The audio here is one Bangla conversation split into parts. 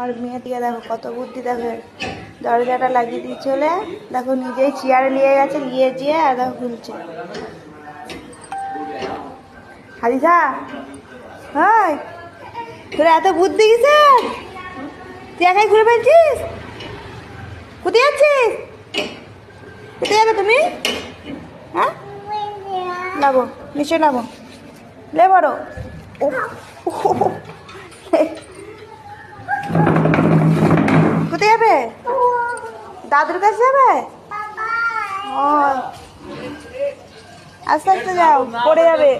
আর মেয়েটিকে দেখো কত বুদ্ধি, দেখো দরজাটা লাগিয়ে দিয়ে চলে, দেখো নিজেই চেয়ারে নিয়ে গেছে, নিয়ে যেয়ে আর দেখো খুলছে। হাদিসা, হ্যাঁ তোর এত বুদ্ধি কিসের? তুই একাই ঘুরে ফেলছিস? কোথায় যাচ্ছিস? কোথায় যাবে তুমি? হ্যাঁ নামো, নিশ্চয় নামো, লে বড়। কোথায় যাবে? দাদুর কাছে যাবে? ও আস্তে আস্তে যাও, পড়ে যাবে।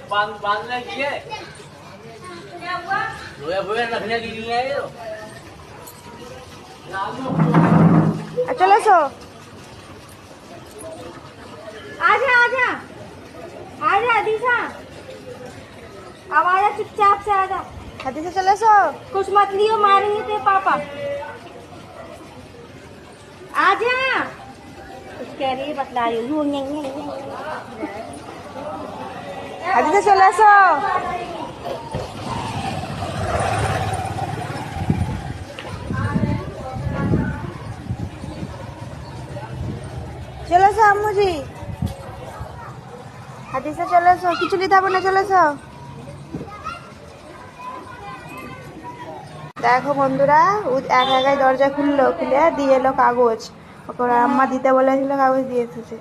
चलो सो आजा आजा आजा हदीसा, अब आजा चुपचाप से आजा। हदीसा चलो सो, कुछ मत लियो, मारेंगे तेरे पापा। आजा, कुछ कह रही है, बतला रही हूँ। हदीसा चलो सो। চলে এসো আম্মুজি, হাদিসা চলে এসো, কিছু নিতে হবে না, চলে এসো। দেখো বন্ধুরা, একাই দরজা খুললো, খুলে দিয়ে এলো কাগজ, ওকে আম্মা দিতে বলেছিল, কাগজ দিয়ে এসেছে।